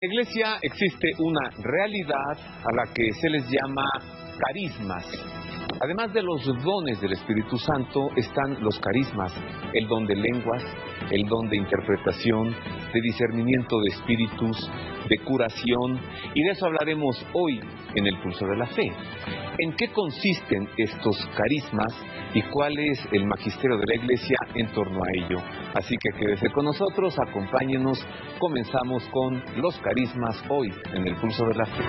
En la Iglesia existe una realidad a la que se les llama carismas. Además de los dones del Espíritu Santo, están los carismas, el don de lenguas, el don de interpretación, de discernimiento de espíritus, de curación, y de eso hablaremos hoy en el Pulso de la Fe. ¿En qué consisten estos carismas y cuál es el magisterio de la Iglesia en torno a ello? Así que quédese con nosotros, acompáñenos, comenzamos con los carismas hoy en el Pulso de la Fe.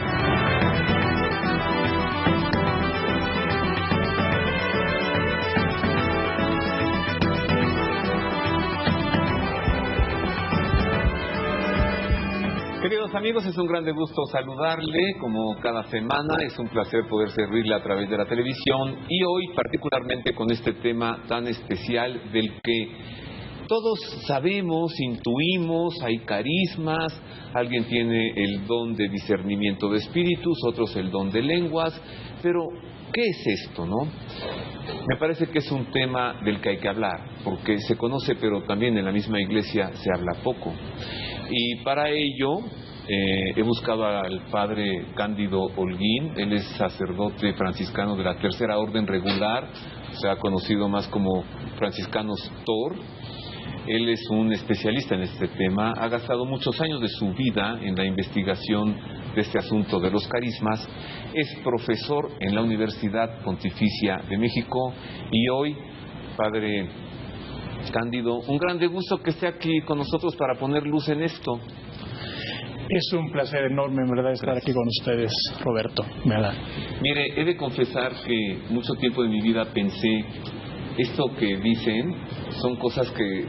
Queridos amigos, es un grande gusto saludarle como cada semana, es un placer poder servirle a través de la televisión y hoy particularmente con este tema tan especial del que todos sabemos, intuimos, hay carismas, alguien tiene el don de discernimiento de espíritus, otros el don de lenguas, pero ¿qué es esto, no? Me parece que es un tema del que hay que hablar, porque se conoce, pero también en la misma Iglesia se habla poco. Y para ello he buscado al padre Cándido Holguín. Él es sacerdote franciscano de la Tercera Orden Regular, se ha conocido más como franciscanos Tor. Él es un especialista en este tema, ha gastado muchos años de su vida en la investigación de este asunto de los carismas, es profesor en la Universidad Pontificia de México y hoy, padre Cándido, un grande gusto que esté aquí con nosotros para poner luz en esto. Es un placer enorme, en verdad, estar aquí con ustedes, Roberto. Mire, he de confesar que mucho tiempo de mi vida pensé, esto que dicen son cosas que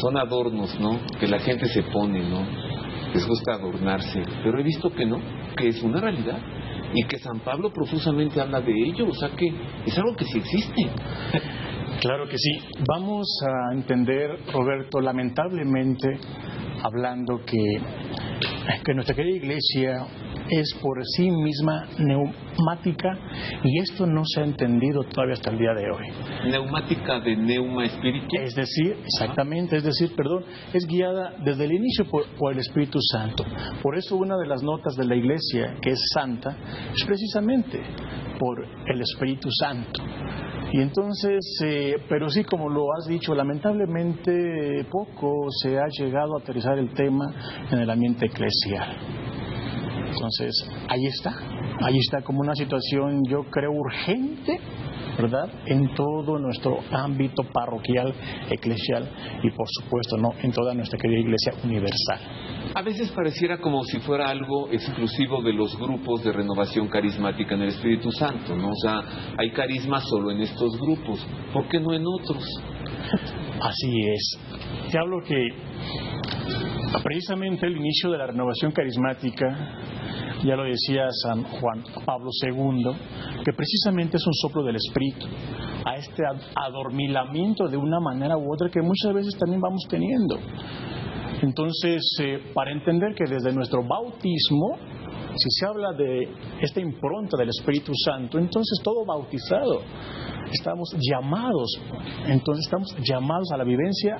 son adornos, ¿no? Que la gente se pone, ¿no? Les gusta adornarse, pero he visto que no, que es una realidad y que San Pablo profusamente habla de ello, o sea que es algo que sí existe. Claro que sí. Vamos a entender, Roberto, lamentablemente, hablando que nuestra querida Iglesia es por sí misma neumática y esto no se ha entendido todavía hasta el día de hoy. ¿Neumática de neuma espíritu? Es decir, exactamente, es guiada desde el inicio por el Espíritu Santo. Por eso una de las notas de la Iglesia, que es santa, es precisamente por el Espíritu Santo. Y entonces, pero sí, como lo has dicho, lamentablemente poco se ha llegado a aterrizar el tema en el ambiente eclesial. Entonces, ahí está como una situación, yo creo, urgente, ¿verdad?, en todo nuestro ámbito parroquial, eclesial y, por supuesto, no en toda nuestra querida Iglesia universal. A veces pareciera como si fuera algo exclusivo de los grupos de renovación carismática en el Espíritu Santo, ¿no? O sea, hay carisma solo en estos grupos, ¿por qué no en otros? Así es. Te hablo que precisamente el inicio de la renovación carismática, ya lo decía San Juan Pablo II, que precisamente es un soplo del Espíritu, a este adormilamiento de una manera u otra que muchas veces también vamos teniendo. Entonces, para entender que desde nuestro bautismo, si se habla de esta impronta del Espíritu Santo, entonces todo bautizado estamos llamados a la vivencia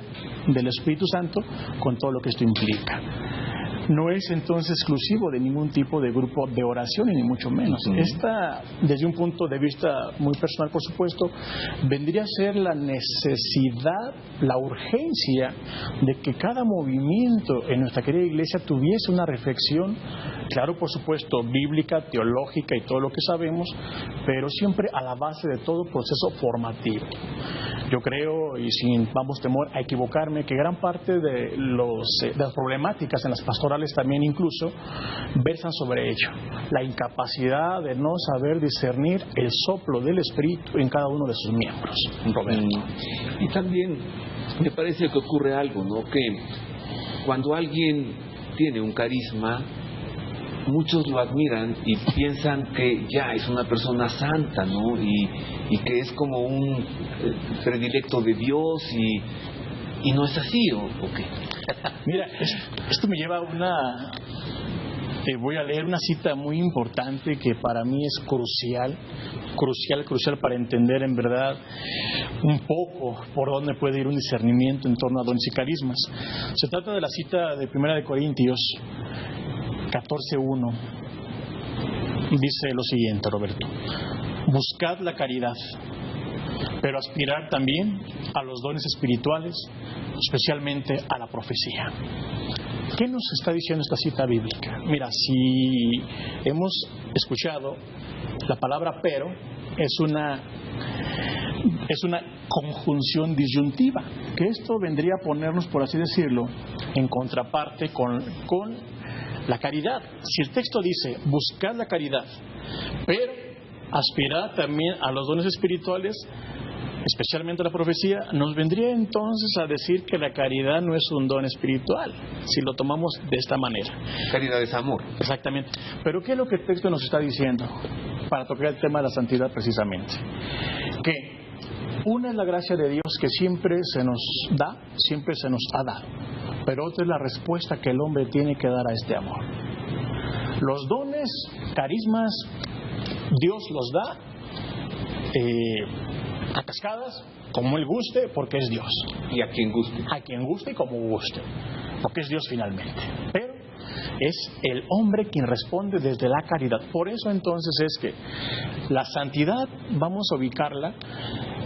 del Espíritu Santo con todo lo que esto implica. No es entonces exclusivo de ningún tipo de grupo de oración, ni mucho menos. Esta, desde un punto de vista muy personal, por supuesto, vendría a ser la necesidad, la urgencia de que cada movimiento en nuestra querida Iglesia tuviese una reflexión, claro, por supuesto, bíblica, teológica y todo lo que sabemos, pero siempre a la base de todo proceso formativo. Yo creo, y sin temor a equivocarme, que gran parte de las problemáticas en las pastorales también incluso versan sobre ello, la incapacidad de no saber discernir el soplo del Espíritu en cada uno de sus miembros, Roberto. Y también me parece que ocurre algo, ¿no? Que cuando alguien tiene un carisma, muchos lo admiran y piensan que ya es una persona santa, ¿no? Y que es como un predilecto de Dios y no es así, ¿o qué? Mira, esto me lleva a voy a leer una cita muy importante que para mí es crucial crucial para entender en verdad un poco por dónde puede ir un discernimiento en torno a dones y carismas. Se trata de la cita de 1 de Corintios 14:1. Dice lo siguiente, Roberto: buscad la caridad, pero aspirar también a los dones espirituales, especialmente a la profecía. ¿Qué nos está diciendo esta cita bíblica? Mira, si hemos escuchado la palabra pero, es una conjunción disyuntiva, que esto vendría a ponernos, por así decirlo, en contraparte con la caridad. Si el texto dice buscad la caridad, pero aspirad también a los dones espirituales, especialmente la profecía, nos vendría entonces a decir que la caridad no es un don espiritual, si lo tomamos de esta manera. Caridad es amor. Exactamente. Pero ¿qué es lo que el texto nos está diciendo? Para tocar el tema de la santidad precisamente. Que una es la gracia de Dios que siempre se nos da, siempre se nos ha dado. Pero otra es la respuesta que el hombre tiene que dar a este amor. Los dones, carismas, Dios los da a cascadas, como Él guste, porque es Dios. Y a quien guste. A quien guste y como guste, porque es Dios finalmente. Pero es el hombre quien responde desde la caridad. Por eso entonces es que la santidad vamos a ubicarla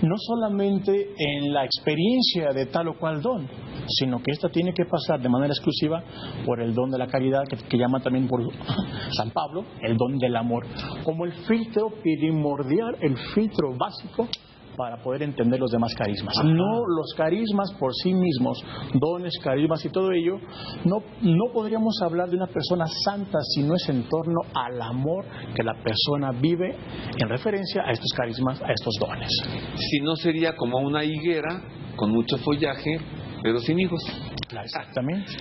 no solamente en la experiencia de tal o cual don, sino que esta tiene que pasar de manera exclusiva por el don de la caridad, que llama también por San Pablo el don del amor, como el filtro primordial, el filtro básico para poder entender los demás carismas. No los carismas por sí mismos, dones, carismas y todo ello, no podríamos hablar de una persona santa si no es en torno al amor que la persona vive en referencia a estos carismas, a estos dones. Si no, sería como una higuera con mucho follaje, pero sin hijos. Claro, exactamente.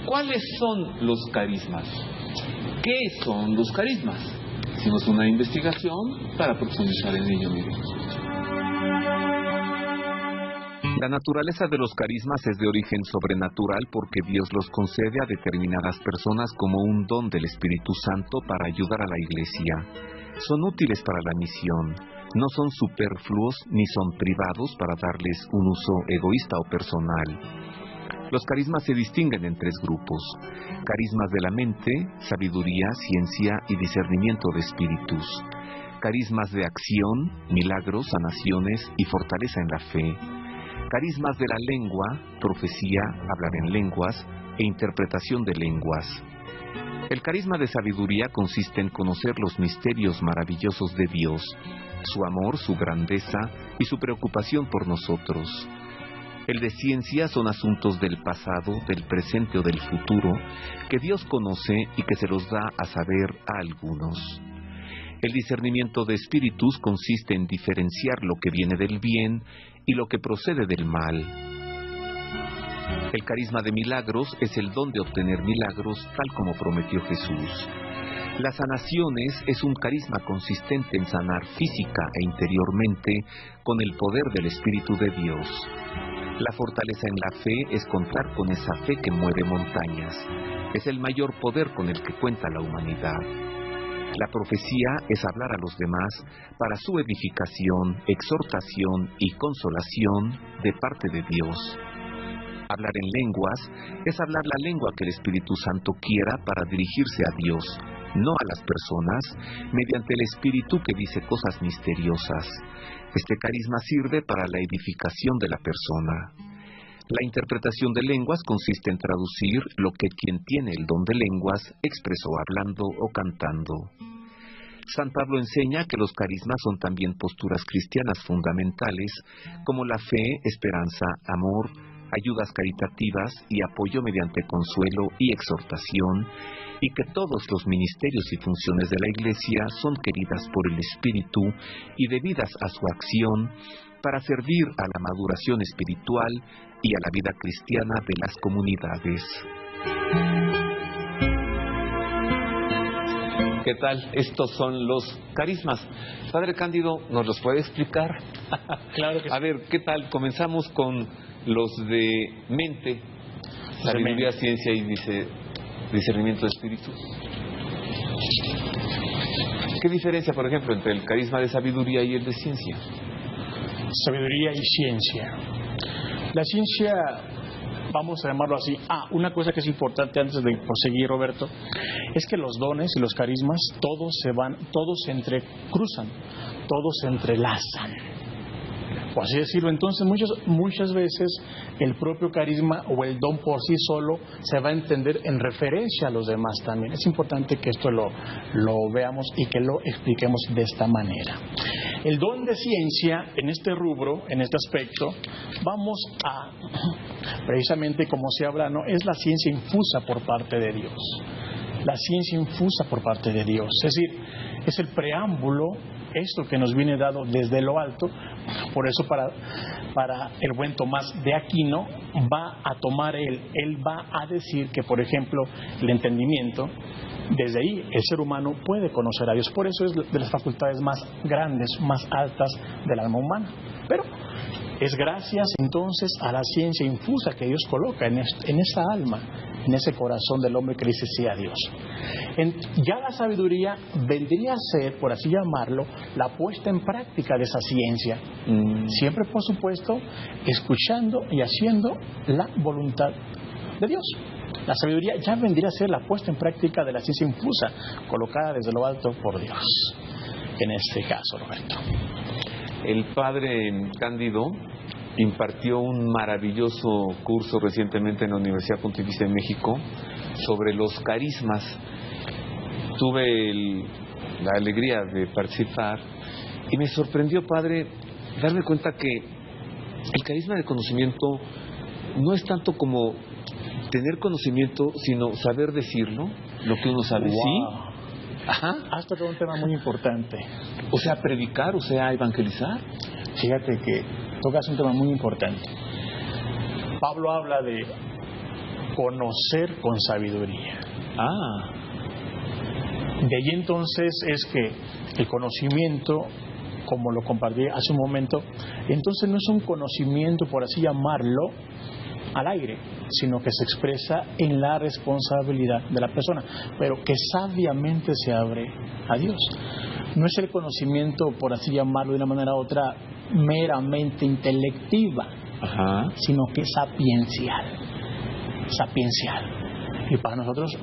¿Cuáles son los carismas? ¿Qué son los carismas? Hicimos una investigación para profundizar en ello, mire. La naturaleza de los carismas es de origen sobrenatural porque Dios los concede a determinadas personas como un don del Espíritu Santo para ayudar a la Iglesia. Son útiles para la misión, no son superfluos ni son privados para darles un uso egoísta o personal. Los carismas se distinguen en tres grupos: carismas de la mente, sabiduría, ciencia y discernimiento de espíritus; carismas de acción, milagros, sanaciones y fortaleza en la fe; carismas de la lengua, profecía, hablar en lenguas e interpretación de lenguas. El carisma de sabiduría consiste en conocer los misterios maravillosos de Dios, su amor, su grandeza y su preocupación por nosotros. El de ciencia son asuntos del pasado, del presente o del futuro que Dios conoce y que se los da a saber a algunos. El discernimiento de espíritus consiste en diferenciar lo que viene del bien y lo que procede del mal. El carisma de milagros es el don de obtener milagros tal como prometió Jesús. Las sanaciones es un carisma consistente en sanar física e interiormente con el poder del Espíritu de Dios. La fortaleza en la fe es contar con esa fe que mueve montañas. Es el mayor poder con el que cuenta la humanidad. La profecía es hablar a los demás para su edificación, exhortación y consolación de parte de Dios. Hablar en lenguas es hablar la lengua que el Espíritu Santo quiera para dirigirse a Dios, no a las personas, mediante el Espíritu que dice cosas misteriosas. Este carisma sirve para la edificación de la persona. La interpretación de lenguas consiste en traducir lo que quien tiene el don de lenguas expresó hablando o cantando. San Pablo enseña que los carismas son también posturas cristianas fundamentales, como la fe, esperanza, amor, ayudas caritativas y apoyo mediante consuelo y exhortación, y que todos los ministerios y funciones de la Iglesia son queridas por el Espíritu y debidas a su acción para servir a la maduración espiritual y a la vida cristiana de las comunidades. ¿Qué tal? Estos son los carismas. Padre Cándido, ¿nos los puede explicar? Claro que sí. A ver, ¿qué tal? Comenzamos con los de mente, sabiduría, ciencia y discernimiento de espíritus. ¿Qué diferencia, por ejemplo, entre el carisma de sabiduría y el de ciencia? Sabiduría y ciencia. La ciencia, vamos a llamarlo así. Una cosa que es importante antes de proseguir, Roberto, es que los dones y los carismas todos se entrecruzan, todos se entrelazan. Por así decirlo, entonces muchas veces el propio carisma o el don por sí solo se va a entender en referencia a los demás también. Es importante que esto lo veamos y que lo expliquemos de esta manera. El don de ciencia, en este rubro, en este aspecto, vamos a, precisamente como se habla, ¿no? Es la ciencia infusa por parte de Dios. La ciencia infusa por parte de Dios. Es decir, es el preámbulo, esto que nos viene dado desde lo alto. Por eso para el buen Tomás de Aquino va a tomar él va a decir que, por ejemplo, el entendimiento, desde ahí el ser humano puede conocer a Dios. Por eso es de las facultades más grandes, más altas del alma humana. Pero es gracias entonces a la ciencia infusa que Dios coloca en esa alma, en ese corazón del hombre que dice sí a Dios. Ya la sabiduría vendría a ser, por así llamarlo, la puesta en práctica de esa ciencia. Siempre, por supuesto, escuchando y haciendo la voluntad de Dios. La sabiduría ya vendría a ser la puesta en práctica de la ciencia infusa, colocada desde lo alto por Dios. En este caso, Roberto. El padre Cándido impartió un maravilloso curso recientemente en la Universidad Pontificia de México sobre los carismas. Tuve la alegría de participar y me sorprendió, padre, darme cuenta que el carisma de conocimiento no es tanto como tener conocimiento, sino saber decirlo, lo que uno sabe. Wow. Sí. Ajá. Has tocado un tema muy importante. O sea, predicar, o sea, evangelizar. Fíjate que tocas un tema muy importante. Pablo habla de conocer con sabiduría. De allí entonces es que el conocimiento, como lo compartí hace un momento, entonces no es un conocimiento, por así llamarlo, al aire, sino que se expresa en la responsabilidad de la persona, pero que sabiamente se abre a Dios. No es el conocimiento, por así llamarlo de una manera u otra, meramente intelectiva, sino que sapiencial. Y para nosotros,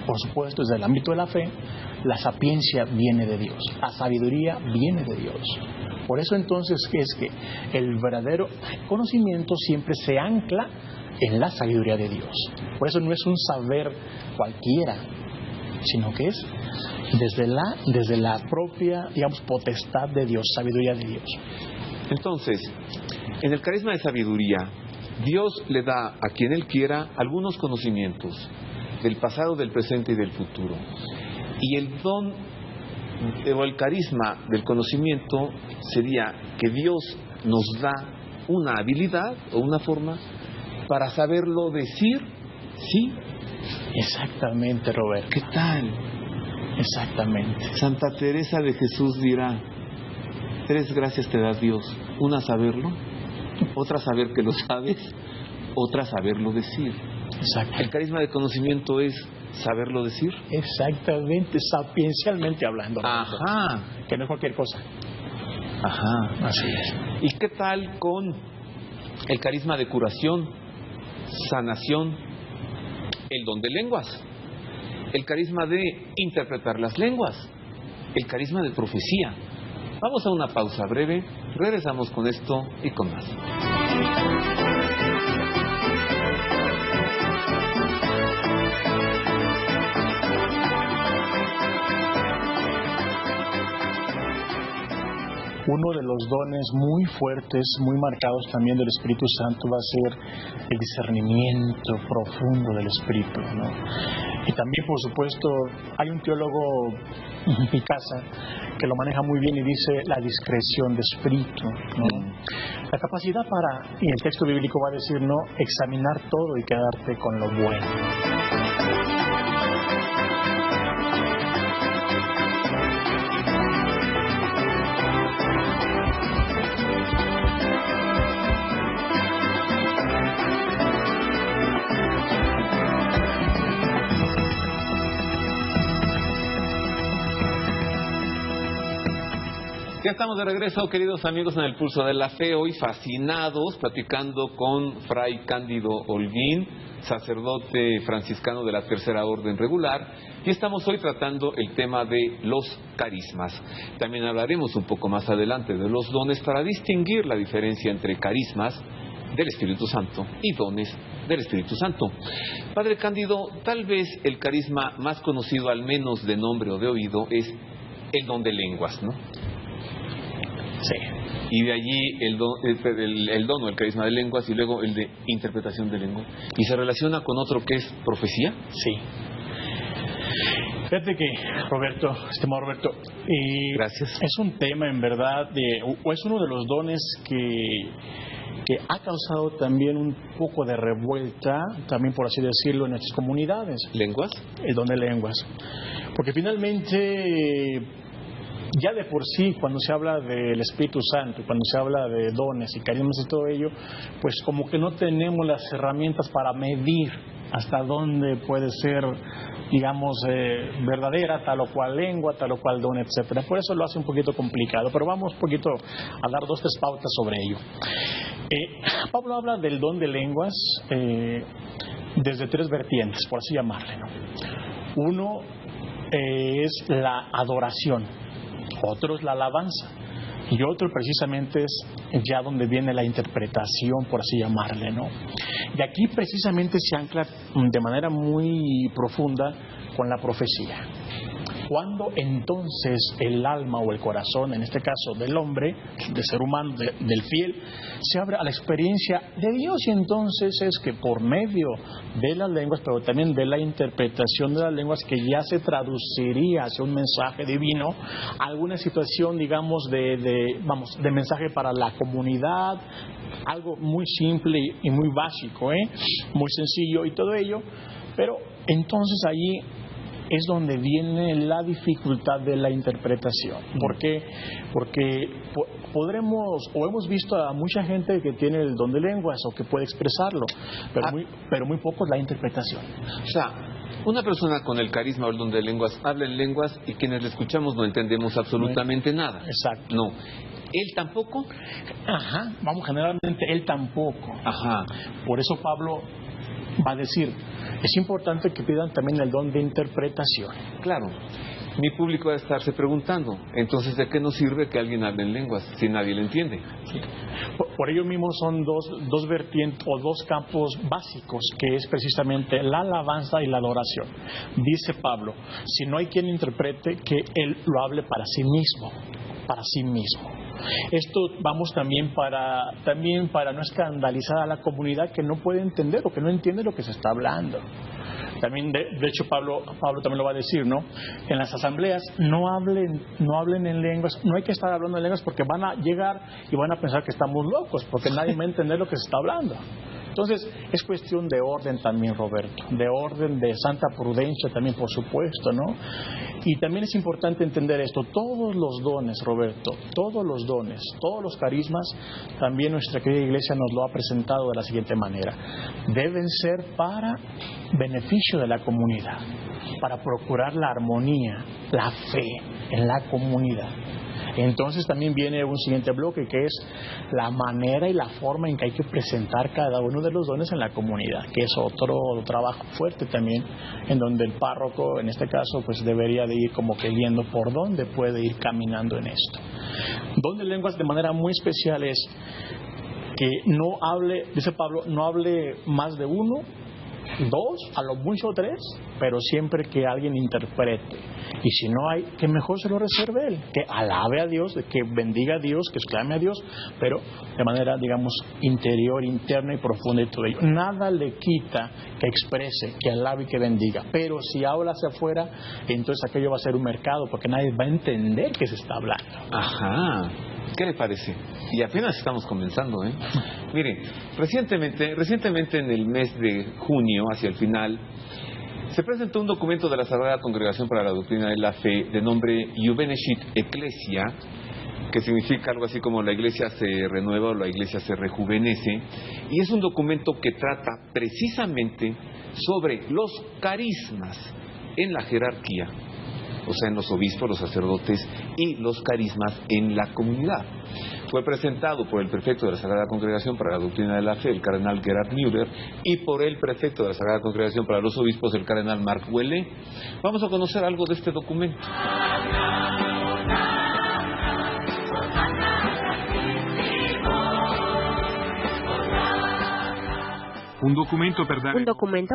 por supuesto, desde el ámbito de la fe, la sapiencia viene de Dios, la sabiduría viene de Dios. Por eso entonces es que el verdadero conocimiento siempre se ancla en la sabiduría de Dios. Por eso no es un saber cualquiera, sino que es desde la propia, digamos, potestad de Dios, sabiduría de Dios. Entonces, en el carisma de sabiduría, Dios le da a quien Él quiera algunos conocimientos del pasado, del presente y del futuro. Y el don o el carisma del conocimiento sería que Dios nos da una habilidad o una forma para saberlo decir, ¿sí? Exactamente, Roberto. ¿Qué tal? Exactamente. Santa Teresa de Jesús dirá: 3 gracias te da Dios. Una, saberlo; otra, saber que lo sabes; otra, saberlo decir. Exacto. El carisma de conocimiento es saberlo decir. Exactamente, sapiencialmente hablando. Ajá. Que no es cualquier cosa. Ajá. Así es. ¿Y qué tal con el carisma de curación, sanación, el don de lenguas, el carisma de interpretar las lenguas, el carisma de profecía? Vamos a una pausa breve, regresamos con esto y con más. Uno de los dones muy fuertes, muy marcados también del Espíritu Santo va a ser el discernimiento profundo del Espíritu, ¿no? Y también, por supuesto, hay un teólogo, Picasa, que lo maneja muy bien y dice la discreción de espíritu, ¿no? La capacidad para, y el texto bíblico va a decir, ¿no?, examinar todo y quedarte con lo bueno. Ya estamos de regreso, queridos amigos, en el Pulso de la Fe, hoy fascinados, platicando con Fray Cándido Holguín, sacerdote franciscano de la Tercera Orden Regular, y estamos hoy tratando el tema de los carismas. También hablaremos un poco más adelante de los dones para distinguir la diferencia entre carismas del Espíritu Santo y dones del Espíritu Santo. Padre Cándido, tal vez el carisma más conocido, al menos de nombre o de oído, es el don de lenguas, ¿no? Sí. Y de allí el don o el carisma de lenguas, y luego el de interpretación de lengua. ¿Y se relaciona con otro que es profecía? Sí. Fíjate que, Roberto, estimado Roberto, gracias. Es un tema en verdad, o es uno de los dones que ha causado también un poco de revuelta, también por así decirlo, en nuestras comunidades. ¿Lenguas? El don de lenguas. Porque finalmente, ya de por sí, cuando se habla del Espíritu Santo, cuando se habla de dones y carismas y todo ello, pues como que no tenemos las herramientas para medir hasta dónde puede ser, digamos, verdadera tal o cual lengua, tal o cual don, etcétera. Por eso lo hace un poquito complicado, pero vamos un poquito a dar 2 o 3 pautas sobre ello. Pablo habla del don de lenguas desde 3 vertientes, por así llamarle, ¿no? Uno es la adoración, otro es la alabanza, y otro precisamente es ya donde viene la interpretación, por así llamarle, ¿no? Y aquí precisamente se ancla de manera muy profunda con la profecía. Cuando entonces el alma o el corazón, en este caso del hombre, del ser humano, del fiel, se abre a la experiencia de Dios, y entonces es que por medio de las lenguas, pero también de la interpretación de las lenguas, que ya se traduciría hacia un mensaje divino, alguna situación, digamos, de mensaje para la comunidad, algo muy simple y muy básico, muy sencillo y todo ello, pero entonces allí es donde viene la dificultad de la interpretación. ¿Por qué? Porque podremos, o hemos visto a mucha gente que tiene el don de lenguas o que puede expresarlo, pero muy poco la interpretación. O sea, una persona con el carisma o el don de lenguas habla en lenguas y quienes le escuchamos no entendemos absolutamente nada. Exacto. No. ¿Él tampoco? Ajá. Generalmente él tampoco. Ajá. Por eso Pablo va a decir, es importante que pidan también el don de interpretación. Claro. Mi público va a estarse preguntando, entonces, ¿de qué nos sirve que alguien hable en lenguas si nadie le entiende? Sí. Por ello mismo son dos vertientes o 2 campos básicos, que es precisamente la alabanza y la adoración. Dice Pablo, si no hay quien interprete, que él lo hable para sí mismo, para sí mismo. Esto vamos también para no escandalizar a la comunidad que no puede entender o que no entiende lo que se está hablando. También de hecho Pablo también lo va a decir, ¿no? En las asambleas no hablen en lenguas, no hay que estar hablando en lenguas, porque van a llegar y van a pensar que estamos locos, porque nadie va a entender lo que se está hablando. Entonces, es cuestión de orden también, Roberto, de orden, de santa prudencia también, por supuesto, ¿no? Y también es importante entender esto, todos los dones, Roberto, todos los dones, todos los carismas, también nuestra querida Iglesia nos lo ha presentado de la siguiente manera: deben ser para beneficio de la comunidad, para procurar la armonía, la fe en la comunidad. Entonces también viene un siguiente bloque, que es la manera y la forma en que hay que presentar cada uno de los dones en la comunidad, que es otro trabajo fuerte también, en donde el párroco, en este caso, pues debería de ir como que viendo por dónde puede ir caminando en esto. Don de lenguas de manera muy especial es que no hable, dice Pablo, no hable más de 1, 2, a lo mucho 3, pero siempre que alguien interprete. Y si no hay, que mejor se lo reserve él, que alabe a Dios, que bendiga a Dios, que exclame a Dios, pero de manera, digamos, interior, interna y profunda y todo ello. Nada le quita que exprese, que alabe y que bendiga, pero si habla hacia afuera, entonces aquello va a ser un mercado, porque nadie va a entender que se está hablando. Ajá. ¿Qué le parece? Y apenas estamos comenzando, ¿eh? Mire, recientemente en el mes de junio, hacia el final, se presentó un documento de la Sagrada Congregación para la Doctrina de la Fe de nombre Juvenecit Ecclesia, que significa algo así como la iglesia se renueva o la iglesia se rejuvenece, y es un documento que trata precisamente sobre los carismas en la jerarquía o sea, en los obispos, los sacerdotes y los carismas en la comunidad. Fue presentado por el prefecto de la Sagrada Congregación para la Doctrina de la Fe, el cardenal Gerhard Müller, y por el prefecto de la Sagrada Congregación para los Obispos, el cardenal Marc Ouellet. Vamos a conocer algo de este documento. Un documento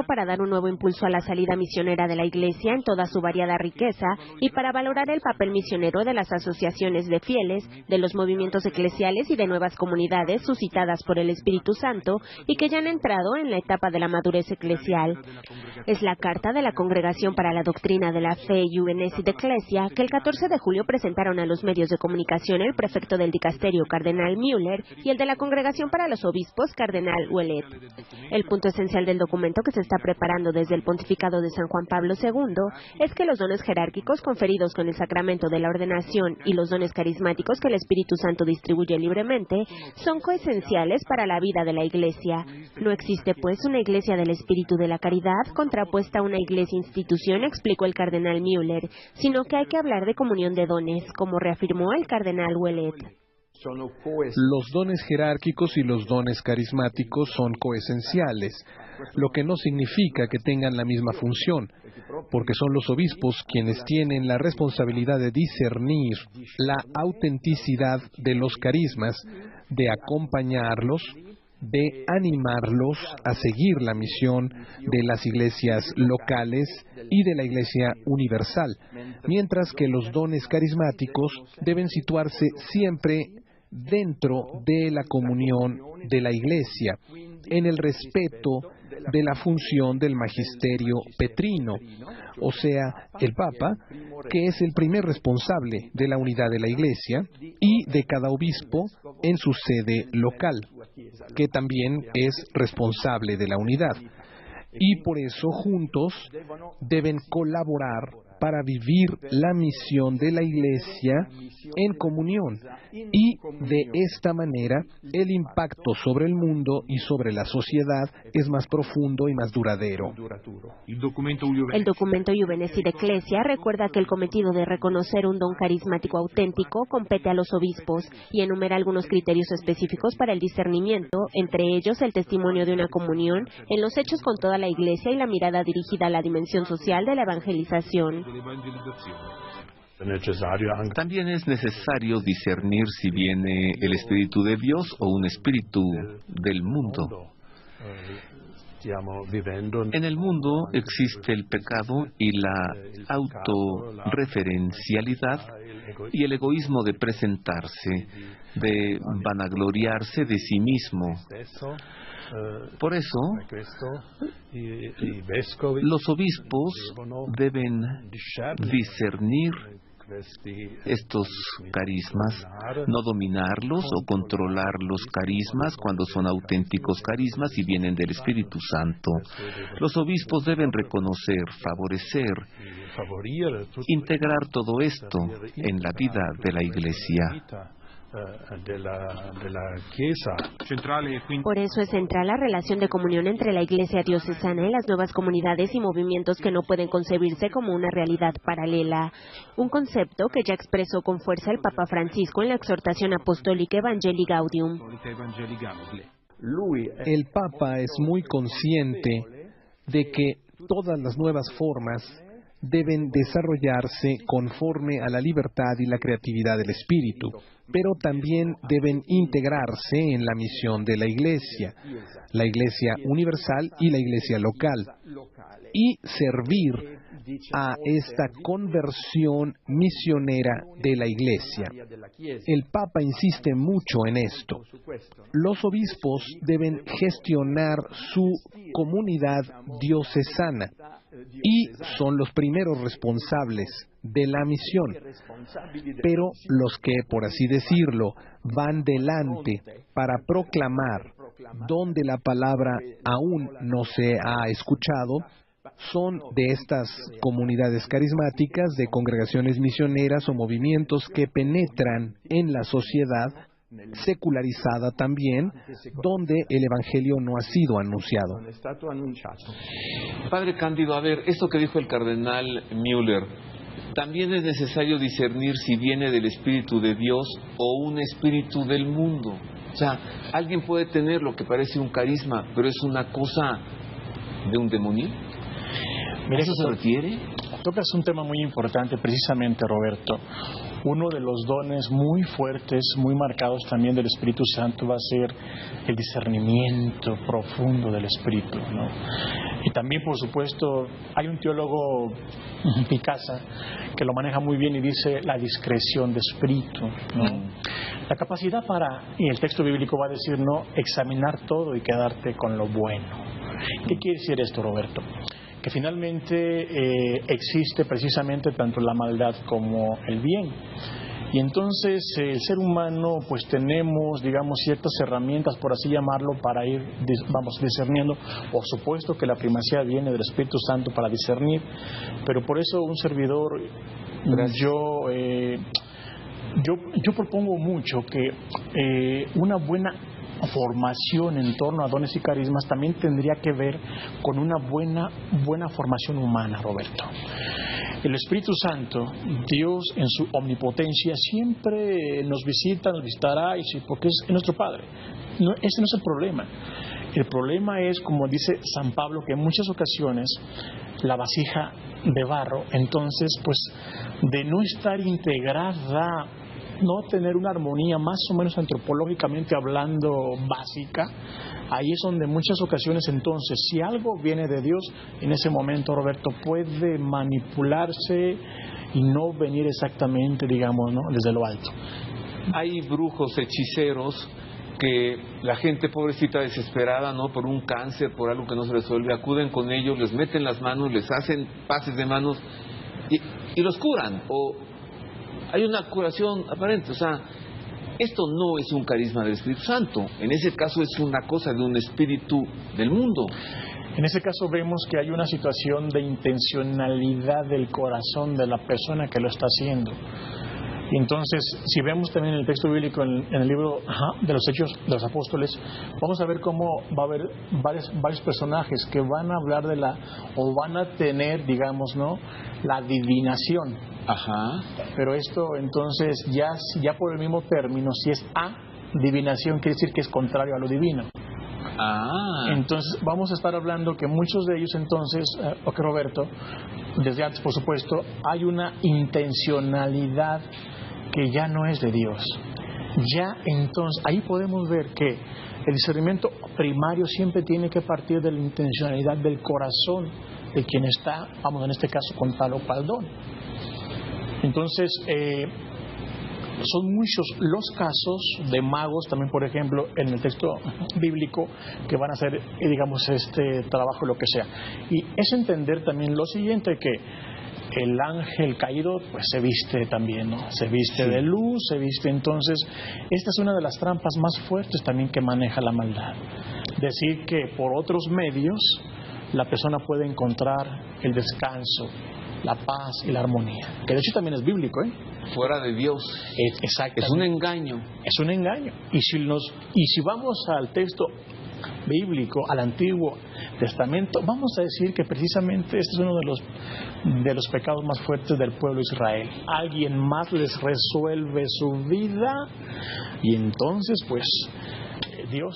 para dar un nuevo impulso a la salida misionera de la Iglesia en toda su variada riqueza y para valorar el papel misionero de las asociaciones de fieles, de los movimientos eclesiales y de nuevas comunidades suscitadas por el Espíritu Santo y que ya han entrado en la etapa de la madurez eclesial. Es la carta de la Congregación para la Doctrina de la Fe Juvenes y de Ecclesia que el 14 de julio presentaron a los medios de comunicación el prefecto del dicasterio, cardenal Müller, y el de la Congregación para los Obispos, cardenal Ouellet. El punto esencial del documento que se está preparando desde el pontificado de San Juan Pablo II es que los dones jerárquicos conferidos con el sacramento de la ordenación y los dones carismáticos que el Espíritu Santo distribuye libremente son coesenciales para la vida de la Iglesia. No existe, pues, una Iglesia del Espíritu de la Caridad contrapuesta a una Iglesia institución, explicó el cardenal Müller, sino que hay que hablar de comunión de dones, como reafirmó el cardenal Ouellet. Los dones jerárquicos y los dones carismáticos son coesenciales, lo que no significa que tengan la misma función, porque son los obispos quienes tienen la responsabilidad de discernir la autenticidad de los carismas, de acompañarlos, de animarlos a seguir la misión de las iglesias locales y de la Iglesia universal, mientras que los dones carismáticos deben situarse siempre dentro de la comunión de la Iglesia, en el respeto de la función del magisterio petrino, o sea, el Papa, que es el primer responsable de la unidad de la Iglesia, y de cada obispo en su sede local, que también es responsable de la unidad. Y por eso juntos deben colaborar para vivir la misión de la Iglesia en comunión, y de esta manera el impacto sobre el mundo y sobre la sociedad es más profundo y más duradero. El documento Juvenes y de Ecclesia recuerda que el cometido de reconocer un don carismático auténtico compete a los obispos y enumera algunos criterios específicos para el discernimiento, entre ellos el testimonio de una comunión en los hechos con toda la Iglesia y la mirada dirigida a la dimensión social de la evangelización. También es necesario discernir si viene el Espíritu de Dios o un espíritu del mundo. En el mundo existe el pecado y la autorreferencialidad y el egoísmo de presentarse, de vanagloriarse de sí mismo. Por eso, los obispos deben discernir estos carismas, no dominarlos o controlar los carismas cuando son auténticos carismas y vienen del Espíritu Santo. Los obispos deben reconocer, favorecer, integrar todo esto en la vida de la Iglesia. Por eso es central la relación de comunión entre la Iglesia diocesana y las nuevas comunidades y movimientos que no pueden concebirse como una realidad paralela. Un concepto que ya expresó con fuerza el Papa Francisco en la exhortación apostólica Evangelii Gaudium. El Papa es muy consciente de que todas las nuevas formas deben desarrollarse conforme a la libertad y la creatividad del espíritu, pero también deben integrarse en la misión de la Iglesia universal y la Iglesia local, y servir a esta conversión misionera de la Iglesia. El Papa insiste mucho en esto. Los obispos deben gestionar su comunidad diocesana y son los primeros responsables de la misión. Pero los que, por así decirlo, van delante para proclamar donde la palabra aún no se ha escuchado, son de estas comunidades carismáticas, de congregaciones misioneras o movimientos que penetran en la sociedad secularizada también, donde el Evangelio no ha sido anunciado. Padre Cándido, a ver, esto que dijo el cardenal Müller, también es necesario discernir si viene del Espíritu de Dios o un espíritu del mundo. O sea, alguien puede tener lo que parece un carisma, pero es una cosa de un demonio. ¿A eso se refiere? Tocas un tema muy importante precisamente, Roberto. Uno de los dones muy fuertes, muy marcados también del Espíritu Santo va a ser el discernimiento profundo del Espíritu, ¿no? Y también, por supuesto, hay un teólogo, Picasa, que lo maneja muy bien y dice la discreción de espíritu, ¿no? La capacidad para, y el texto bíblico va a decir, no, examinar todo y quedarte con lo bueno. ¿Qué quiere decir esto, Roberto? Que finalmente existe precisamente tanto la maldad como el bien. Y entonces el ser humano pues tenemos, digamos, ciertas herramientas, por así llamarlo, para ir, discerniendo. Por supuesto que la primacía viene del Espíritu Santo para discernir, pero por eso un servidor, yo propongo mucho que una buena formación en torno a dones y carismas también tendría que ver con una buena formación humana, Roberto. El Espíritu Santo, Dios en su omnipotencia, siempre nos visita, nos visitará, porque es nuestro Padre. No, ese no es el problema. El problema es, como dice San Pablo, que en muchas ocasiones la vasija de barro, entonces, pues, de no estar integrada, no tener una armonía más o menos antropológicamente hablando básica, ahí es donde en muchas ocasiones entonces, si algo viene de Dios, en ese momento, Roberto, puede manipularse y no venir exactamente, digamos, ¿no?, desde lo alto. Hay brujos, hechiceros, que la gente pobrecita desesperada, ¿no?, por un cáncer, por algo que no se resuelve, acuden con ellos, les meten las manos, les hacen pases de manos y los curan, o hay una curación aparente. O sea, esto no es un carisma del Espíritu Santo. En ese caso es una cosa de un espíritu del mundo. En ese caso vemos que hay una situación de intencionalidad del corazón de la persona que lo está haciendo. Y entonces, si vemos también el texto bíblico en el libro de los Hechos de los Apóstoles, vamos a ver cómo va a haber varios personajes que van a hablar o van a tener, digamos, ¿no?, la adivinación. Pero esto, entonces, ya por el mismo término, si es adivinación, quiere decir que es contrario a lo divino. Entonces, vamos a estar hablando que muchos de ellos, entonces, Roberto, desde antes, por supuesto, hay una intencionalidad que ya no es de Dios. Ya, entonces, ahí podemos ver que el discernimiento primario siempre tiene que partir de la intencionalidad del corazón de quien está, vamos, en este caso, con tal o cual don. Entonces, son muchos los casos de magos, también, por ejemplo, en el texto bíblico, que van a hacer, digamos, este trabajo, lo que sea. Y es entender también lo siguiente, que el ángel caído, pues, se viste también, ¿no? Se viste de luz, se viste. Entonces, esta es una de las trampas más fuertes también que maneja la maldad. Decir que por otros medios la persona puede encontrar el descanso, la paz y la armonía, que de hecho también es bíblico, fuera de Dios. Exactamente. Es un engaño. Es un engaño. Y si vamos al texto bíblico, al Antiguo Testamento, vamos a decir que precisamente este es uno de los pecados más fuertes del pueblo de Israel. Alguien más les resuelve su vida y entonces, pues, Dios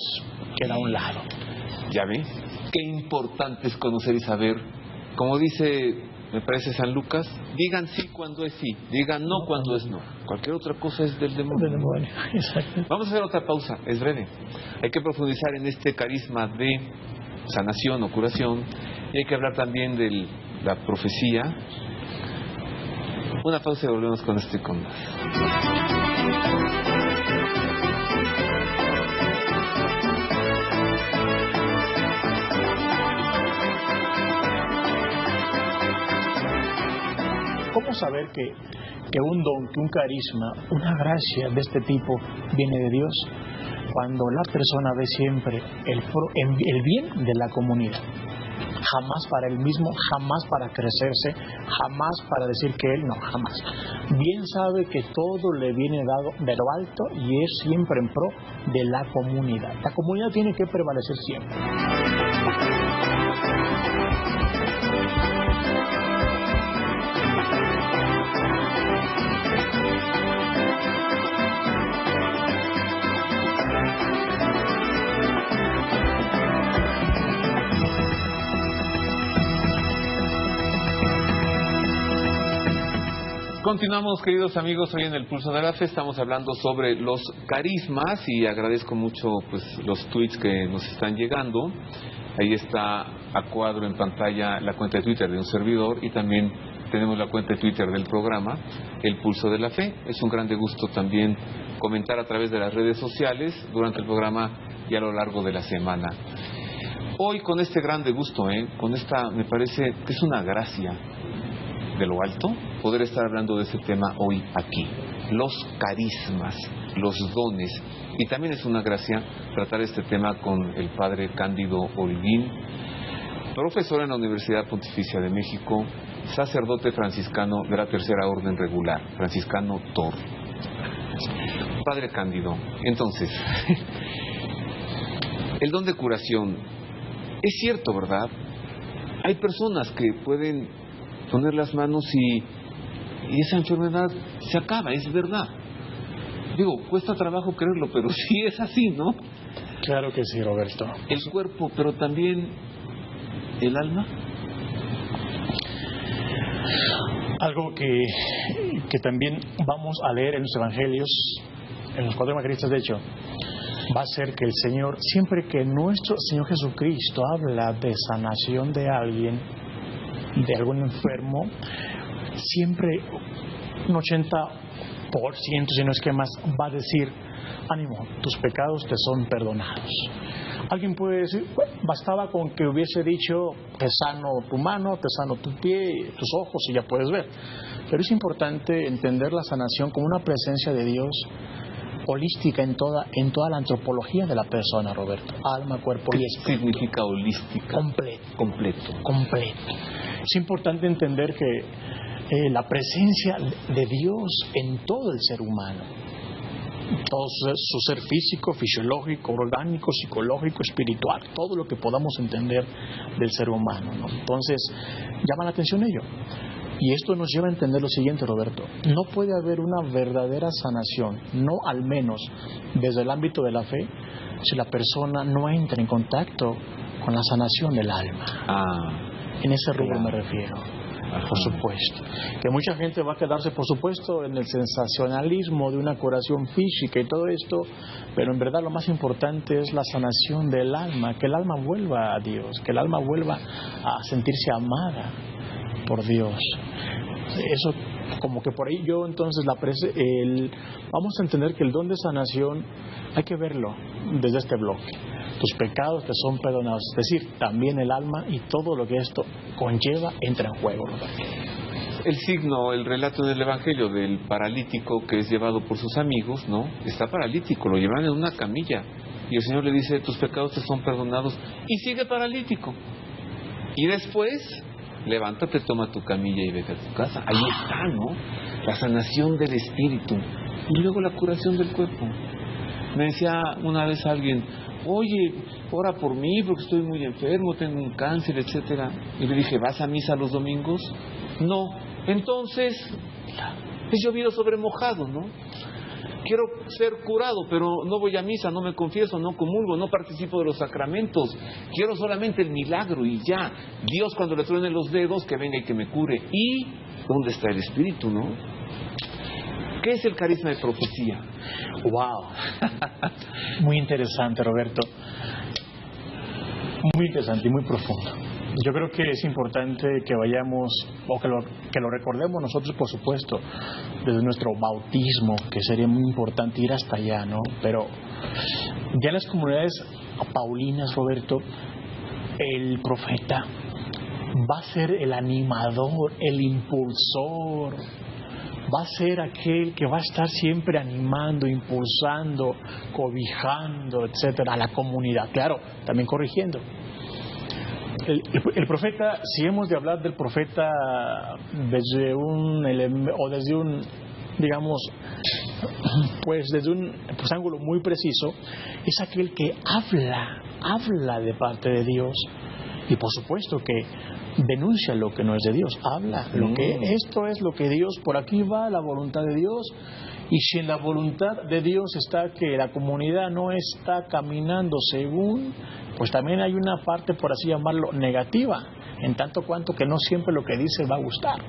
queda a un lado. ¿Ya ves? Qué importante es conocer y saber. Como dice, me parece, San Lucas, digan sí cuando es sí, digan no cuando es no. Cualquier otra cosa es del demonio. Exacto. Vamos a hacer otra pausa, es breve. Hay que profundizar en este carisma de sanación o curación, y hay que hablar también de la profecía. Una pausa y volvemos con esto y con más. ¿Cómo saber que un don, que un carisma, una gracia de este tipo viene de Dios? Cuando la persona ve siempre el bien de la comunidad. Jamás para él mismo, jamás para crecerse, jamás para decir que él no, jamás. Bien sabe que todo le viene dado de lo alto y es siempre en pro de la comunidad. La comunidad tiene que prevalecer siempre. Continuamos, queridos amigos, hoy en el Pulso de la Fe estamos hablando sobre los carismas y agradezco mucho pues los tweets que nos están llegando. Ahí está a cuadro en pantalla la cuenta de Twitter de un servidor y también tenemos la cuenta de Twitter del programa, El Pulso de la Fe. Es un grande gusto también comentar a través de las redes sociales durante el programa y a lo largo de la semana. Hoy con este grande gusto, con esta, me parece que es una gracia de lo alto poder estar hablando de ese tema hoy aquí. Los carismas, los dones. Y también es una gracia tratar este tema con el padre Cándido Holguín, profesor en la Universidad Pontificia de México, sacerdote franciscano de la Tercera Orden Regular, franciscano TOR. Padre Cándido, entonces, el don de curación, es cierto, ¿verdad? Hay personas que pueden poner las manos y esa enfermedad se acaba, es verdad. Digo, cuesta trabajo creerlo, pero sí es así, ¿no? Claro que sí, Roberto. El cuerpo, pero también el alma. Algo que también vamos a leer en los evangelios, en los 4 evangelistas, de hecho, va a ser que el Señor, siempre que nuestro Señor Jesucristo habla de sanación de alguien, de algún enfermo, siempre un 80%, si no es que más, va a decir: ánimo, tus pecados te son perdonados. Alguien puede decir: bastaba con que hubiese dicho: te sano tu mano, te sano tu pie, tus ojos, y ya puedes ver. Pero es importante entender la sanación como una presencia de Dios holística en toda la antropología de la persona, Roberto. Alma, cuerpo y espíritu. ¿Qué significa holística? Completo. Es importante entender que la presencia de Dios en todo el ser humano, todo su ser físico, fisiológico, orgánico, psicológico, espiritual, todo lo que podamos entender del ser humano, ¿no? Entonces, llama la atención ello. Y esto nos lleva a entender lo siguiente, Roberto: no puede haber una verdadera sanación, no al menos desde el ámbito de la fe, si la persona no entra en contacto con la sanación del alma. En ese rubro me refiero. Por supuesto. Que mucha gente va a quedarse, por supuesto, en el sensacionalismo de una curación física y todo esto, pero en verdad lo más importante es la sanación del alma, que el alma vuelva a Dios, que el alma vuelva a sentirse amada por Dios. Eso, como que por ahí yo entonces vamos a entender que el don de sanación hay que verlo desde este bloque. Tus pecados te son perdonados, es decir, también el alma y todo lo que esto conlleva entra en juego, ¿verdad? El signo, el relato del Evangelio del paralítico que es llevado por sus amigos, ¿no? Está paralítico, lo llevan en una camilla y el Señor le dice: tus pecados te son perdonados, y sigue paralítico. Y después, levántate, toma tu camilla y vete a tu casa. Ahí está, ¿no? La sanación del espíritu y luego la curación del cuerpo. Me decía una vez alguien: oye, ora por mí porque estoy muy enfermo, tengo un cáncer, etcétera. Y le dije: ¿vas a misa los domingos? No. Entonces, es llovido sobre mojado, ¿no? Quiero ser curado, pero no voy a misa, no me confieso, no comulgo, no participo de los sacramentos. Quiero solamente el milagro y ya. Dios, cuando le truene los dedos, que venga y que me cure. ¿Y dónde está el espíritu, no? ¿Qué es el carisma de profecía? ¡Wow! Muy interesante, Roberto. Muy interesante y muy profundo. Yo creo que es importante que vayamos, o que lo recordemos nosotros, por supuesto, desde nuestro bautismo, que sería muy importante ir hasta allá, ¿no? Pero ya en las comunidades paulinas, Roberto, el profeta va a ser el animador, el impulsor, va a ser aquel que va a estar siempre animando, impulsando, cobijando, etcétera, a la comunidad. Claro, también corrigiendo. El profeta, si hemos de hablar del profeta desde un digamos, pues desde un ángulo muy preciso, es aquel que habla de parte de Dios, y por supuesto que denuncia lo que no es de Dios, habla lo que esto es lo que Dios, por aquí va la voluntad de Dios. Y si en la voluntad de Dios está que la comunidad no está caminando según, pues también hay una parte, por así llamarlo, negativa, en tanto cuanto que no siempre lo que dice va a gustar.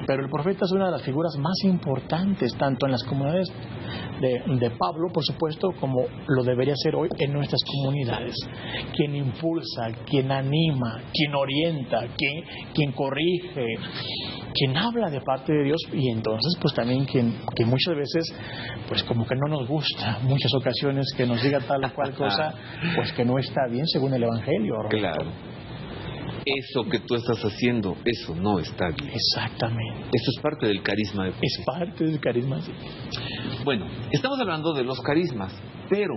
Pero el profeta es una de las figuras más importantes, tanto en las comunidades de Pablo, por supuesto, como lo debería ser hoy en nuestras comunidades. Quien impulsa, quien anima, quien orienta, quien corrige, quien habla de parte de Dios, y entonces pues también quien muchas veces pues como que no nos gusta, muchas ocasiones que nos diga tal o cual cosa, pues que no está bien según el Evangelio. Claro. Eso que tú estás haciendo, eso no está bien. Exactamente. Eso es parte del carisma de José. Es parte del carisma, sí. Bueno, estamos hablando de los carismas, pero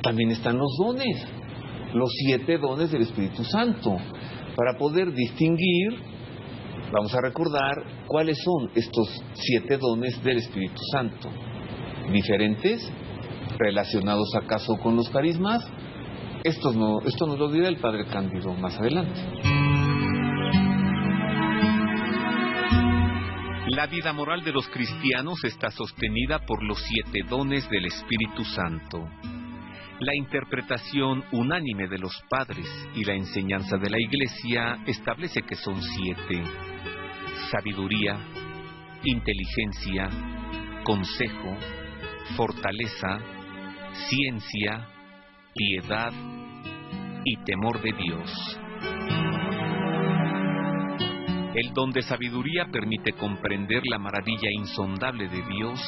también están los dones, los 7 dones del Espíritu Santo. Para poder distinguir, vamos a recordar cuáles son estos 7 dones del Espíritu Santo. ¿Diferentes? ¿Relacionados acaso con los carismas? Esto nos lo dirá el Padre Cándido más adelante. La vida moral de los cristianos está sostenida por los 7 dones del Espíritu Santo. La interpretación unánime de los padres y la enseñanza de la Iglesia establece que son 7: sabiduría, inteligencia, consejo, fortaleza, ciencia, piedad y temor de Dios. El don de sabiduría permite comprender la maravilla insondable de Dios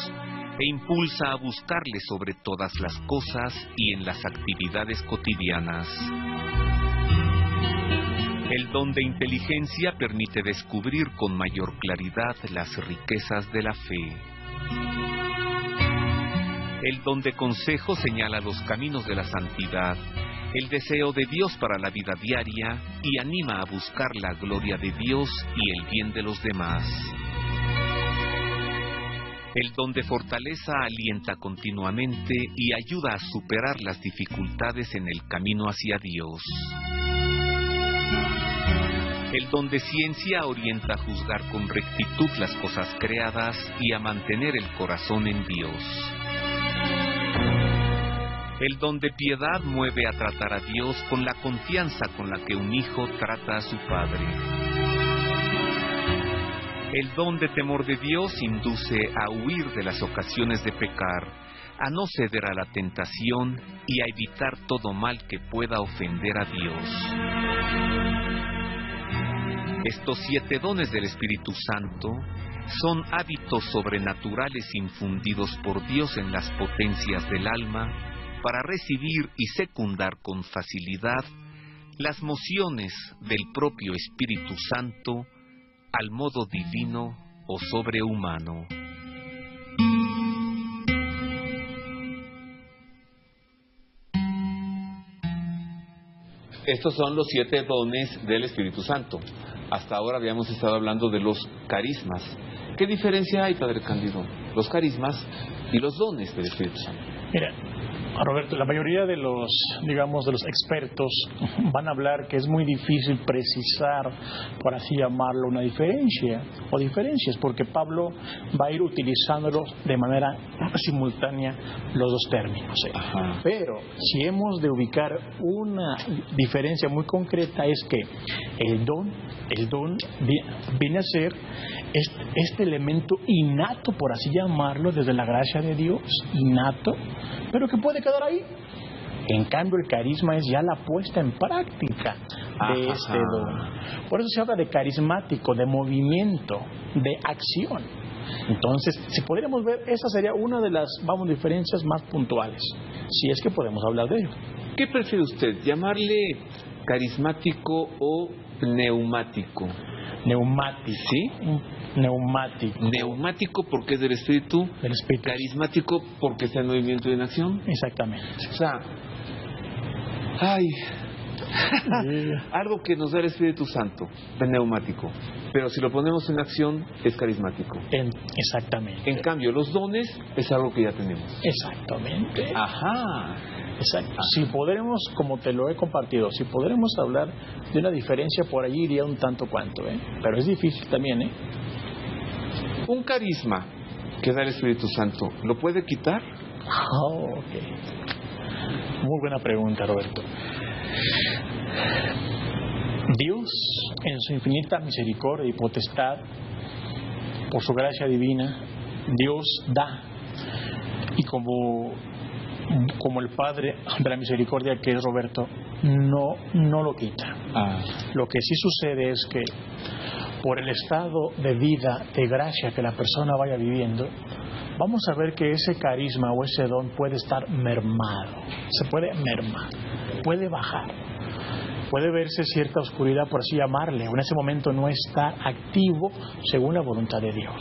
e impulsa a buscarle sobre todas las cosas y en las actividades cotidianas. El don de inteligencia permite descubrir con mayor claridad las riquezas de la fe. El don de consejo señala los caminos de la santidad, el deseo de Dios para la vida diaria y anima a buscar la gloria de Dios y el bien de los demás. El don de fortaleza alienta continuamente y ayuda a superar las dificultades en el camino hacia Dios. El don de ciencia orienta a juzgar con rectitud las cosas creadas y a mantener el corazón en Dios. El don de piedad mueve a tratar a Dios con la confianza con la que un hijo trata a su padre. El don de temor de Dios induce a huir de las ocasiones de pecar, a no ceder a la tentación y a evitar todo mal que pueda ofender a Dios. Estos 7 dones del Espíritu Santo son hábitos sobrenaturales infundidos por Dios en las potencias del alma para recibir y secundar con facilidad las mociones del propio Espíritu Santo al modo divino o sobrehumano. Estos son los 7 dones del Espíritu Santo. Hasta ahora habíamos estado hablando de los carismas. ¿Qué diferencia hay, Padre Cándido? Los carismas y los dones del Espíritu Santo. Mira, Roberto, la mayoría de los, digamos, de los expertos van a hablar que es muy difícil precisar, por así llamarlo, una diferencia o diferencias, porque Pablo va a ir utilizándolos de manera simultánea los dos términos. Ajá. Pero si hemos de ubicar una diferencia muy concreta es que el don viene a ser este elemento innato, por así llamarlo, desde la gracia de Dios, innato, pero que puede quedar ahí. En cambio, el carisma es ya la puesta en práctica de este don. Por eso se habla de carismático, de movimiento, de acción. Entonces, si podríamos ver, esa sería una de las, diferencias más puntuales, si es que podemos hablar de ello. ¿Qué prefiere usted, llamarle carismático o neumático? Neumático. ¿Sí? Neumático. Neumático porque es del Espíritu. Del Espíritu. Carismático porque está en movimiento y en acción. Exactamente. O sea, algo que nos da el Espíritu Santo es neumático, pero si lo ponemos en acción es carismático. Exactamente. En cambio, los dones es algo que ya tenemos. Exactamente. Ajá. Exacto. Si podremos, como te lo he compartido, si podremos hablar de una diferencia, por allí iría un tanto cuanto, pero es difícil también, Un carisma que da el Espíritu Santo, ¿lo puede quitar? Ok. Muy buena pregunta, Roberto. Dios, en su infinita misericordia y potestad, por su gracia divina, Dios da. Y como el Padre de la Misericordia, que es Roberto, no lo quita. Lo que sí sucede es que por el estado de vida, de gracia que la persona vaya viviendo, vamos a ver que ese carisma o ese don puede estar mermado. Se puede mermar, puede bajar, puede verse cierta oscuridad, por así llamarle, o en ese momento no está activo según la voluntad de Dios.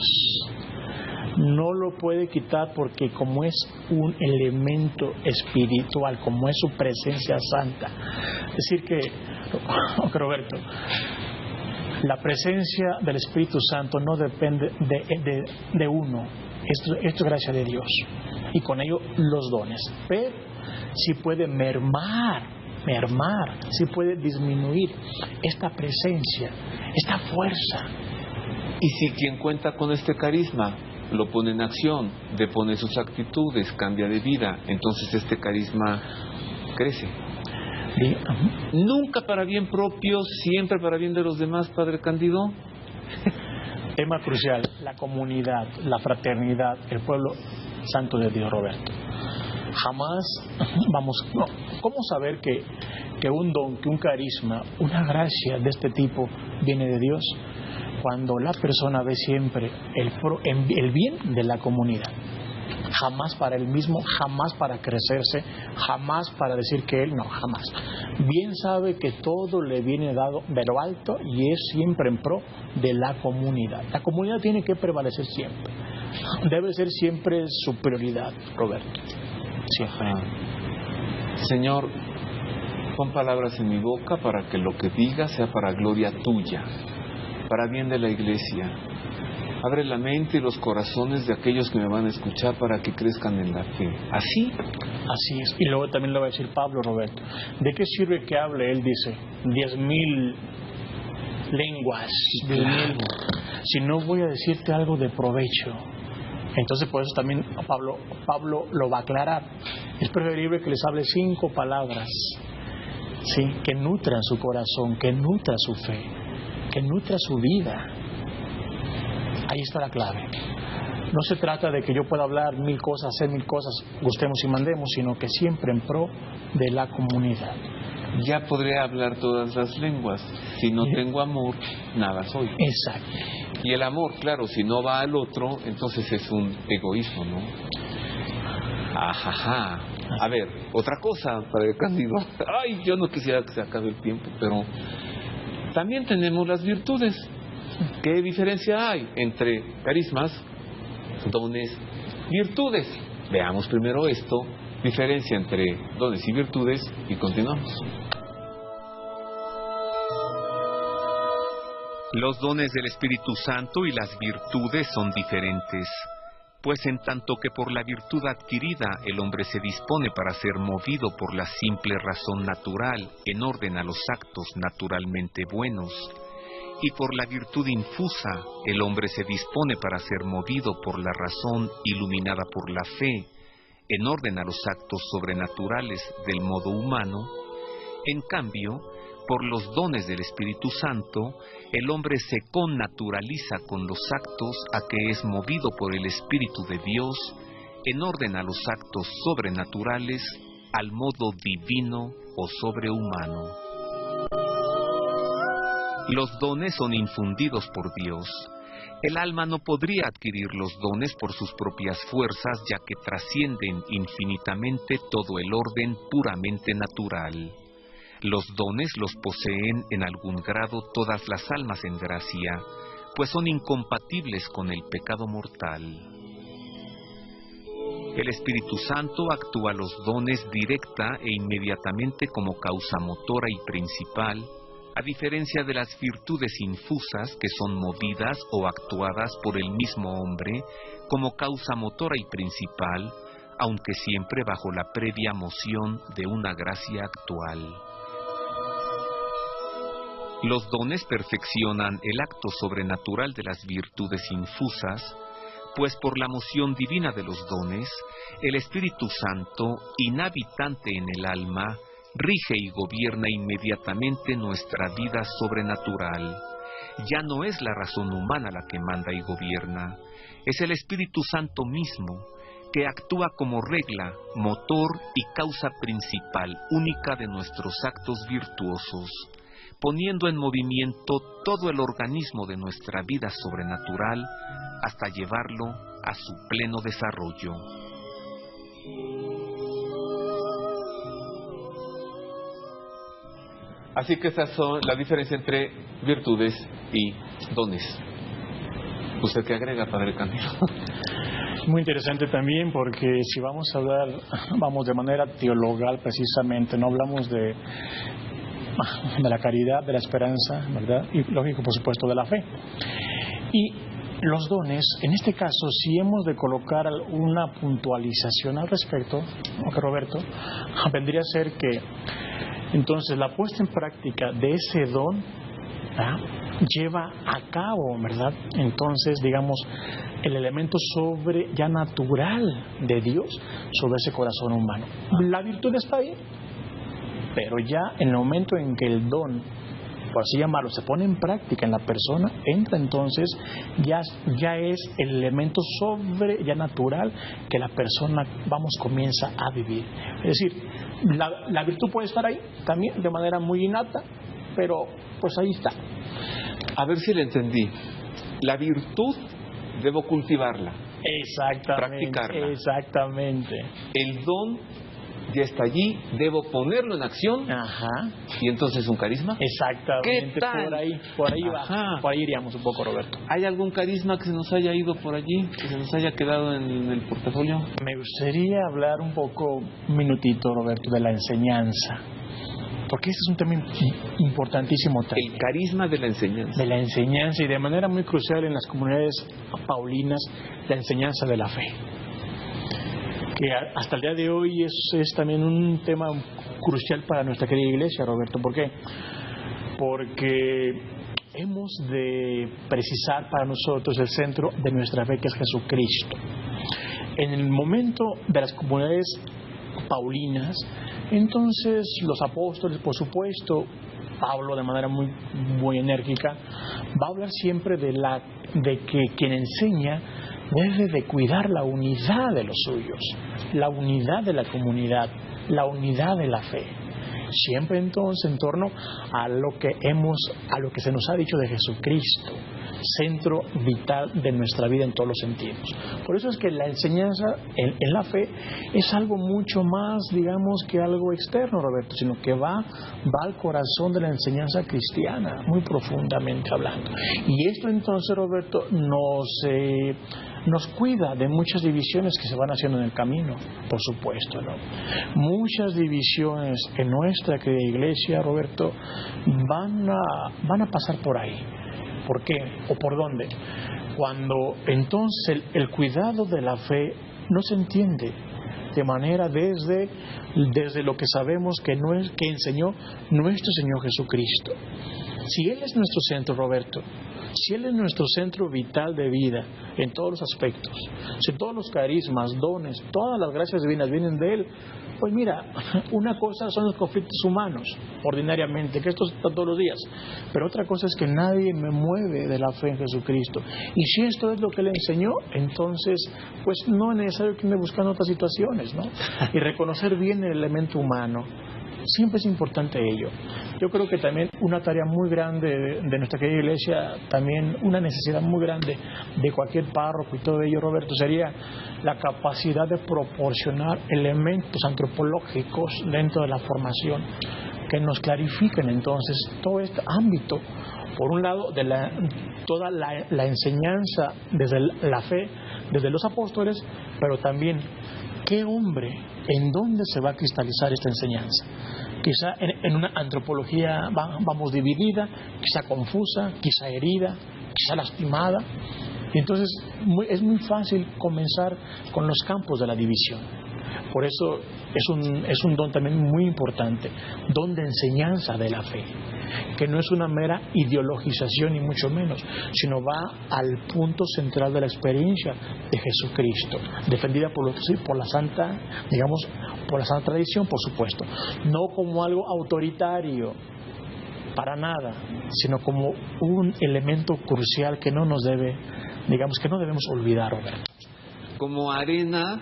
No lo puede quitar porque como es un elemento espiritual, como es su presencia santa. Es decir que, Roberto, la presencia del Espíritu Santo no depende de uno. Esto es gracia de Dios. Y con ello los dones. Pero si puede mermar, si puede disminuir esta presencia, esta fuerza. Y si quien cuenta con este carisma lo pone en acción, depone sus actitudes, cambia de vida, entonces este carisma crece. Sí. Nunca para bien propio, siempre para bien de los demás, Padre Cándido. Tema crucial, la comunidad, la fraternidad, el pueblo santo de Dios, Roberto. ¿Cómo saber que un don, que un carisma, una gracia de este tipo viene de Dios? Cuando la persona ve siempre el bien de la comunidad, jamás para él mismo, jamás para crecerse, jamás para decir que él, no, jamás. Bien sabe que todo le viene dado de lo alto y es siempre en pro de la comunidad. La comunidad tiene que prevalecer siempre, debe ser siempre su prioridad, Roberto. Siempre. Señor, pon palabras en mi boca para que lo que diga sea para gloria tuya, para bien de la iglesia. Abre la mente y los corazones de aquellos que me van a escuchar para que crezcan en la fe. ¿Así? Así es. Y luego también lo va a decir Pablo, Roberto. ¿De qué sirve que hable? Él dice, 10,000 lenguas, 10,000, si no voy a decirte algo de provecho. Entonces por eso también Pablo lo va a aclarar. Es preferible que les hable 5 palabras, ¿sí?, que nutran su corazón, que nutra su fe, que nutra su vida. Ahí está la clave. No se trata de que yo pueda hablar 1000 cosas, hacer 1000 cosas, gustemos y mandemos, sino que siempre en pro de la comunidad. Ya podré hablar todas las lenguas. Si no tengo amor, nada soy. Exacto. Y el amor, claro, si no va al otro, entonces es un egoísmo, ¿no? Ajaja. A ver, otra cosa, Padre Cándido. Ay, yo no quisiera que se acabe el tiempo, pero también tenemos las virtudes. ¿Qué diferencia hay entre carismas, dones, virtudes? Veamos primero esto, diferencia entre dones y virtudes, y continuamos. Los dones del Espíritu Santo y las virtudes son diferentes, pues en tanto que por la virtud adquirida el hombre se dispone para ser movido por la simple razón natural en orden a los actos naturalmente buenos, y por la virtud infusa el hombre se dispone para ser movido por la razón iluminada por la fe en orden a los actos sobrenaturales del modo humano. En cambio, por los dones del Espíritu Santo, el hombre se connaturaliza con los actos a que es movido por el Espíritu de Dios, en orden a los actos sobrenaturales, al modo divino o sobrehumano. Los dones son infundidos por Dios. El alma no podría adquirir los dones por sus propias fuerzas, ya que trascienden infinitamente todo el orden puramente natural. Los dones los poseen en algún grado todas las almas en gracia, pues son incompatibles con el pecado mortal. El Espíritu Santo actúa los dones directa e inmediatamente como causa motora y principal, a diferencia de las virtudes infusas que son movidas o actuadas por el mismo hombre como causa motora y principal, aunque siempre bajo la previa moción de una gracia actual. Los dones perfeccionan el acto sobrenatural de las virtudes infusas, pues por la moción divina de los dones, el Espíritu Santo, inhabitante en el alma, rige y gobierna inmediatamente nuestra vida sobrenatural, Ya no es la razón humana la que manda y gobierna, es el Espíritu Santo mismo, que actúa como regla, motor y causa principal, única de nuestros actos virtuosos, poniendo en movimiento todo el organismo de nuestra vida sobrenatural hasta llevarlo a su pleno desarrollo. Así que esas son la diferencia entre virtudes y dones. ¿Usted qué agrega, Padre Cándido? Muy interesante también, porque si vamos a hablar, vamos de manera teologal precisamente, no hablamos de la caridad, de la esperanza, ¿verdad? Y lógico, por supuesto, de la fe. Y los dones, en este caso, si hemos de colocar una puntualización al respecto, Roberto, vendría a ser que entonces la puesta en práctica de ese don, ¿verdad?, lleva a cabo, ¿verdad?, entonces, digamos, el elemento ya natural de Dios sobre ese corazón humano. La virtud está ahí, pero ya en el momento en que el don, por así llamarlo, se pone en práctica en la persona, entra entonces, ya es el elemento ya natural que la persona, comienza a vivir. Es decir, la virtud puede estar ahí también de manera muy innata, pero pues ahí está. A ver si le entendí. La virtud debo cultivarla. Exactamente. Practicarla. Exactamente. El don ya está allí, debo ponerlo en acción. Ajá. Y entonces un carisma. Exactamente. ¿Qué tal? Por ahí va. Por ahí iríamos un poco, Roberto. ¿Hay algún carisma que se nos haya ido por allí, que se nos haya quedado en el portafolio? Me gustaría hablar un minutito, Roberto, de la enseñanza, porque este es un tema importantísimo también. El carisma de la enseñanza. De la enseñanza, y de manera muy crucial en las comunidades paulinas, la enseñanza de la fe, que hasta el día de hoy es también un tema crucial para nuestra querida iglesia, Roberto. ¿Por qué? Porque hemos de precisar para nosotros el centro de nuestra fe, que es Jesucristo. En el momento de las comunidades paulinas, entonces los apóstoles, por supuesto, Pablo de manera muy enérgica va a hablar siempre de que quien enseña debe de cuidar la unidad de los suyos, la unidad de la comunidad, la unidad de la fe. Siempre entonces en torno a lo que se nos ha dicho de Jesucristo, centro vital de nuestra vida en todos los sentidos. Por eso es que la enseñanza en la fe es algo mucho más, digamos, que algo externo, Roberto, sino que va al corazón de la enseñanza cristiana, muy profundamente hablando. Y esto entonces, Roberto, nos cuida de muchas divisiones que se van haciendo en el camino, por supuesto, ¿no? Muchas divisiones en nuestra querida iglesia, Roberto, van a pasar por ahí. ¿Por qué? ¿O por dónde? Cuando entonces el cuidado de la fe no se entiende de manera desde lo que sabemos que enseñó nuestro Señor Jesucristo. Si Él es nuestro centro, Roberto, si Él es nuestro centro vital de vida en todos los aspectos, si todos los carismas, dones, todas las gracias divinas vienen de Él, pues mira, una cosa son los conflictos humanos, ordinariamente, que esto está todos los días, pero otra cosa es que nadie me mueve de la fe en Jesucristo. Y si esto es lo que Él enseñó, entonces, pues no es necesario que me busquen otras situaciones, ¿no? Y reconocer bien el elemento humano. Siempre es importante ello. Yo creo que también una tarea muy grande de nuestra querida iglesia, también una necesidad muy grande de cualquier párroco y todo ello, Roberto, sería la capacidad de proporcionar elementos antropológicos dentro de la formación que nos clarifiquen entonces todo este ámbito. Por un lado, de toda la enseñanza desde la fe, desde los apóstoles, pero también ¿qué hombre, en dónde se va a cristalizar esta enseñanza? Quizá en una antropología vamos dividida, quizá confusa, quizá herida, quizá lastimada. Y entonces es muy fácil comenzar con los campos de la división. Por eso es un don también muy importante, don de enseñanza de la fe, que no es una mera ideologización ni mucho menos, sino va al punto central de la experiencia de Jesucristo, defendida por la santa, digamos, por la santa tradición, por supuesto, no como algo autoritario, para nada, sino como un elemento crucial que no nos debe, digamos que no debemos olvidar, Roberto. Como arena,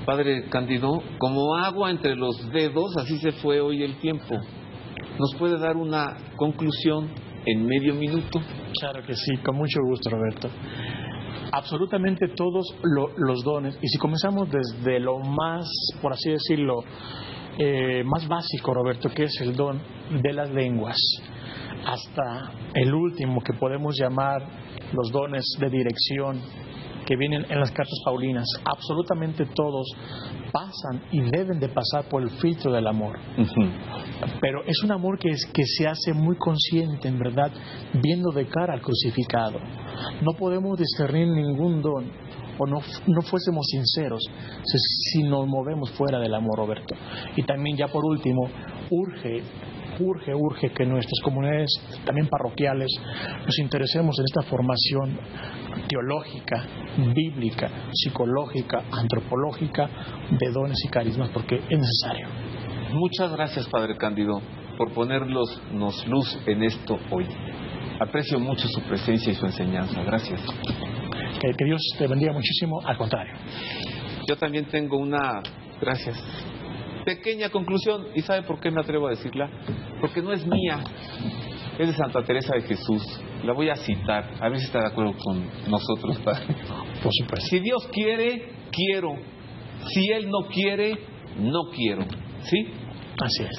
Padre Cándido, como agua entre los dedos, así se fue hoy el tiempo. ¿Nos puede dar una conclusión en medio minuto? Claro que sí, con mucho gusto, Roberto. Absolutamente todos los dones, y si comenzamos desde lo más, por así decirlo, más básico, Roberto, que es el don de las lenguas, hasta el último que podemos llamar los dones de dirección que vienen en las cartas paulinas, absolutamente todos pasan y deben de pasar por el filtro del amor. Pero es un amor que se hace muy consciente, en verdad, viendo de cara al crucificado. No podemos discernir ningún don o no fuésemos sinceros si nos movemos fuera del amor, Roberto. Y también, ya por último, urge que nuestras comunidades, también parroquiales, nos interesemos en esta formación teológica, bíblica, psicológica, antropológica de dones y carismas, porque es necesario. Muchas gracias, Padre Cándido, por ponernos luz en esto hoy. Aprecio mucho su presencia y su enseñanza. Gracias. Que Dios te bendiga muchísimo, al contrario. Yo también tengo una... Gracias. Pequeña conclusión, ¿y sabe por qué me atrevo a decirla? Porque no es mía, es de Santa Teresa de Jesús. La voy a citar, a ver si está de acuerdo con nosotros, Padre. Por supuesto. Si Dios quiere, quiero. Si Él no quiere, no quiero. ¿Sí? Así es.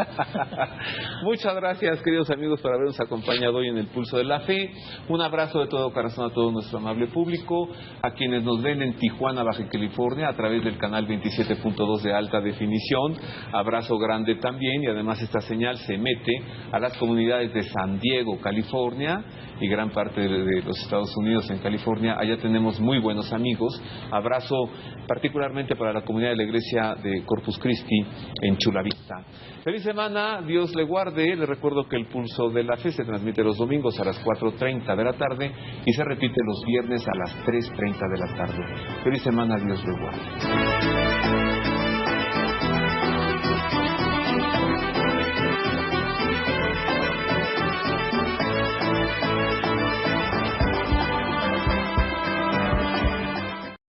Muchas gracias, queridos amigos, por habernos acompañado hoy en el Pulso de la Fe. Un abrazo de todo corazón a todo nuestro amable público, a quienes nos ven en Tijuana, Baja California, a través del canal 27.2 de alta definición. Abrazo grande también, y además esta señal se mete a las comunidades de San Diego, California, y gran parte de los Estados Unidos en California. Allá tenemos muy buenos amigos. Abrazo particularmente para la comunidad de la iglesia de Corpus Christi en Chula Vista. Feliz semana, Dios le guarde. Le recuerdo que el Pulso de la Fe se transmite los domingos a las 4:30 de la tarde y se repite los viernes a las 3:30 de la tarde. Feliz semana, Dios le guarde.